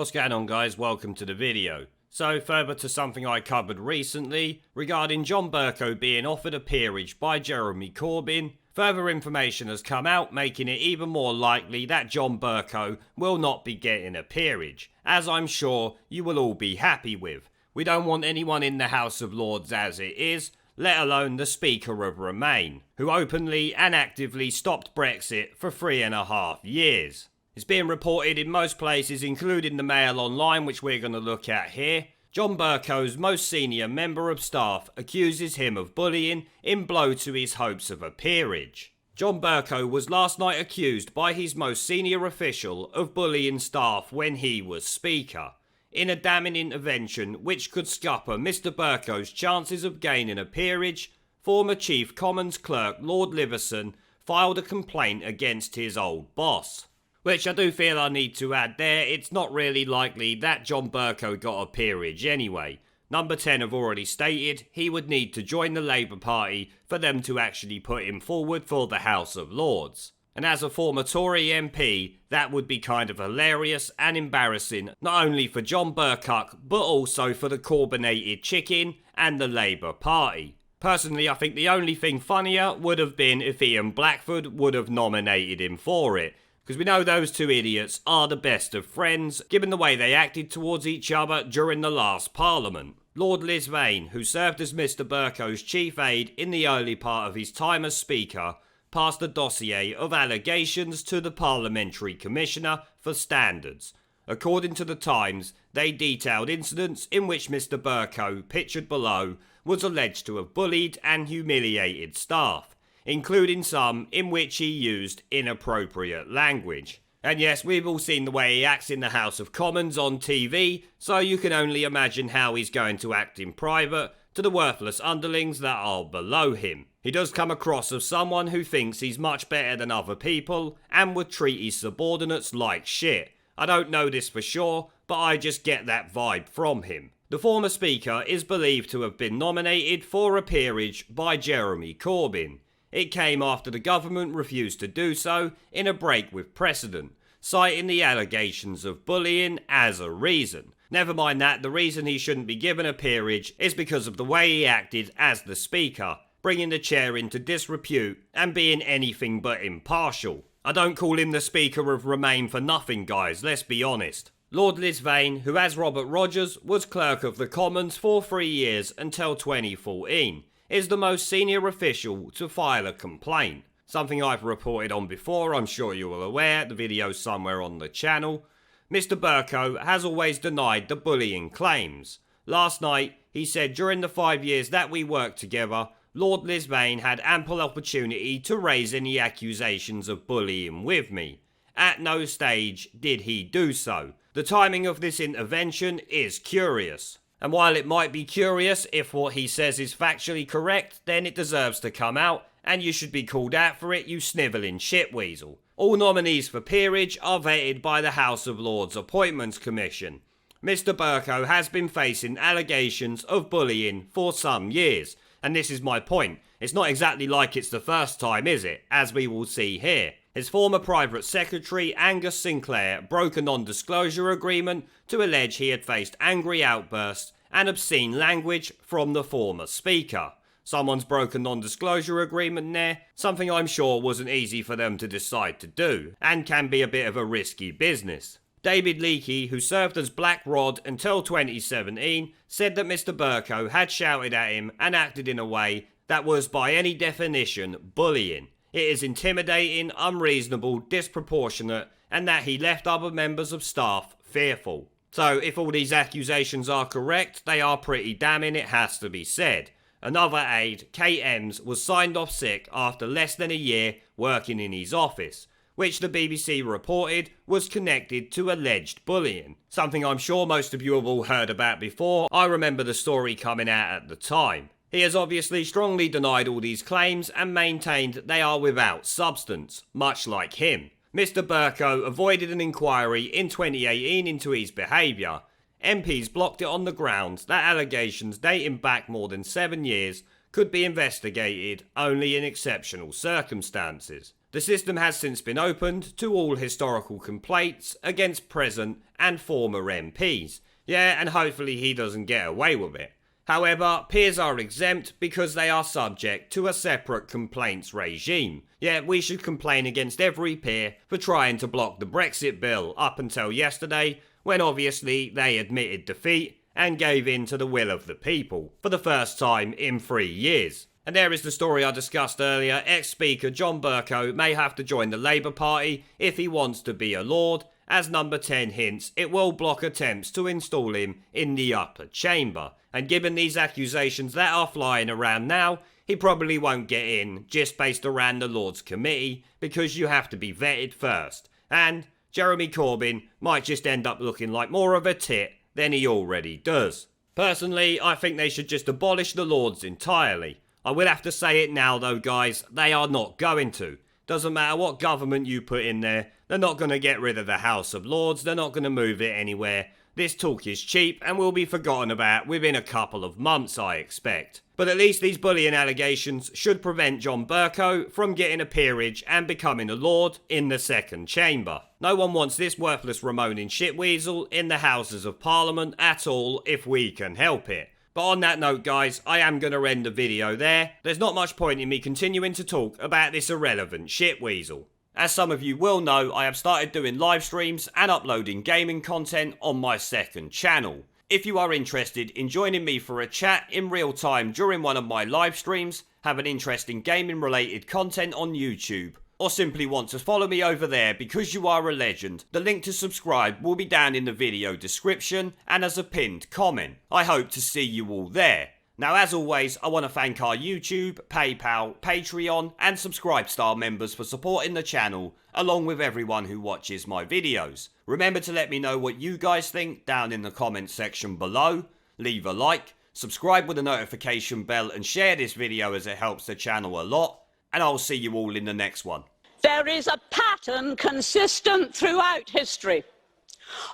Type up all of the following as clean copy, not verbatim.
What's going on, guys? Welcome to the video. So, further to something I covered recently regarding John Bercow being offered a peerage by Jeremy Corbyn, further information has come out making it even more likely that John Bercow will not be getting a peerage, as I'm sure you will all be happy with. We don't want anyone in the House of Lords as it is, let alone the Speaker of Remain, who openly and actively stopped Brexit for 3.5 years. It's being reported in most places, including the Mail Online, which we're going to look at here. John Bercow's most senior member of staff accuses him of bullying in blow to his hopes of a peerage. John Bercow was last night accused by his most senior official of bullying staff when he was Speaker, in a damning intervention which could scupper Mr Bercow's chances of gaining a peerage. Former Chief Commons Clerk Lord Willumsen filed a complaint against his old boss. Which I do feel I need to add there, it's not really likely that John Bercow got a peerage anyway. Number 10 have already stated he would need to join the Labour Party for them to actually put him forward for the House of Lords. And as a former Tory MP, that would be kind of hilarious and embarrassing, not only for John Bercow, but also for the Corbynated chicken and the Labour Party. Personally, I think the only thing funnier would have been if Ian Blackford would have nominated him for it, because we know those two idiots are the best of friends, given the way they acted towards each other during the last Parliament. Lord Lisvane, who served as Mr Bercow's chief aide in the early part of his time as Speaker, passed a dossier of allegations to the Parliamentary Commissioner for Standards. According to the Times, they detailed incidents in which Mr Bercow, pictured below, was alleged to have bullied and humiliated staff, including some in which he used inappropriate language. And yes, we've all seen the way he acts in the House of Commons on TV, so you can only imagine how he's going to act in private to the worthless underlings that are below him. He does come across as someone who thinks he's much better than other people and would treat his subordinates like shit. I don't know this for sure, but I just get that vibe from him. The former Speaker is believed to have been nominated for a peerage by Jeremy Corbyn. It came after the government refused to do so in a break with precedent, citing the allegations of bullying as a reason. Never mind that, the reason he shouldn't be given a peerage is because of the way he acted as the Speaker, bringing the chair into disrepute and being anything but impartial. I don't call him the Speaker of Remain for nothing, guys, let's be honest. Lord Lisvane, who as Robert Rogers was Clerk of the Commons for 3 years until 2014, is the most senior official to file a complaint. Something I've reported on before, I'm sure you're all aware, the video's somewhere on the channel. Mr Bercow has always denied the bullying claims. Last night, he said during the 5 years that we worked together, Lord Lisvane had ample opportunity to raise any accusations of bullying with me. At no stage did he do so. The timing of this intervention is curious. And while it might be curious if what he says is factually correct, then it deserves to come out, and you should be called out for it, you snivelling shitweasel. All nominees for peerage are vetted by the House of Lords Appointments Commission. Mr Bercow has been facing allegations of bullying for some years, and this is my point. It's not exactly like it's the first time, is it? As we will see here. His former private secretary, Angus Sinclair, broke a non-disclosure agreement to allege he had faced angry outbursts and obscene language from the former Speaker. Someone's broken non-disclosure agreement there, something I'm sure wasn't easy for them to decide to do, and can be a bit of a risky business. David Leakey, who served as Black Rod until 2017, said that Mr Bercow had shouted at him and acted in a way that was by any definition bullying. It is intimidating, unreasonable, disproportionate, and that he left other members of staff fearful. So if all these accusations are correct, they are pretty damning, it has to be said. Another aide, Kate Ems, was signed off sick after less than a year working in his office, which the BBC reported was connected to alleged bullying. Something I'm sure most of you have all heard about before. I remember the story coming out at the time. He has obviously strongly denied all these claims and maintained they are without substance, much like him. Mr Bercow avoided an inquiry in 2018 into his behaviour. MPs blocked it on the grounds that allegations dating back more than 7 years could be investigated only in exceptional circumstances. The system has since been opened to all historical complaints against present and former MPs. Yeah, and hopefully he doesn't get away with it. However, peers are exempt because they are subject to a separate complaints regime. Yet we should complain against every peer for trying to block the Brexit bill up until yesterday, when obviously they admitted defeat and gave in to the will of the people for the first time in 3 years. And there is the story I discussed earlier. Ex-Speaker John Bercow may have to join the Labour Party if he wants to be a Lord. As number 10 hints, it will block attempts to install him in the upper chamber. And given these accusations that are flying around now, he probably won't get in just based around the Lords Committee, because you have to be vetted first. And Jeremy Corbyn might just end up looking like more of a tit than he already does. Personally, I think they should just abolish the Lords entirely. I will have to say it now though, guys, they are not going to. Doesn't matter what government you put in there, they're not going to get rid of the House of Lords, they're not going to move it anywhere. This talk is cheap and will be forgotten about within a couple of months, I expect. But at least these bullying allegations should prevent John Bercow from getting a peerage and becoming a Lord in the second chamber. No one wants this worthless Remoaning shitweasel in the Houses of Parliament at all if we can help it. But on that note, guys, I am going to end the video there. There's not much point in me continuing to talk about this irrelevant shitweasel. As some of you will know, I have started doing live streams and uploading gaming content on my second channel. If you are interested in joining me for a chat in real time during one of my live streams, have an interest in gaming related content on YouTube, or simply want to follow me over there because you are a legend, the link to subscribe will be down in the video description and as a pinned comment. I hope to see you all there. Now, as always, I want to thank our YouTube, PayPal, Patreon and Subscribe Star members for supporting the channel, along with everyone who watches my videos. Remember to let me know what you guys think down in the comments section below. Leave a like, subscribe with a notification bell and share this video as it helps the channel a lot. And I'll see you all in the next one. There is a pattern consistent throughout history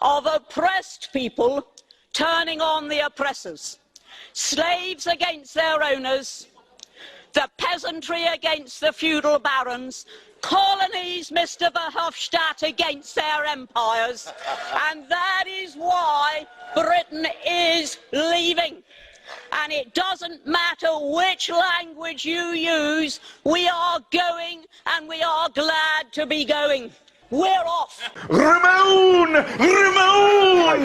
of oppressed people turning on the oppressors. Slaves against their owners, the peasantry against the feudal barons, colonies, Mr. Verhofstadt, against their empires. And that is why Britain is leaving. And it doesn't matter which language you use, we are going and we are glad to be going. We're off. Remoaner! Remoaner!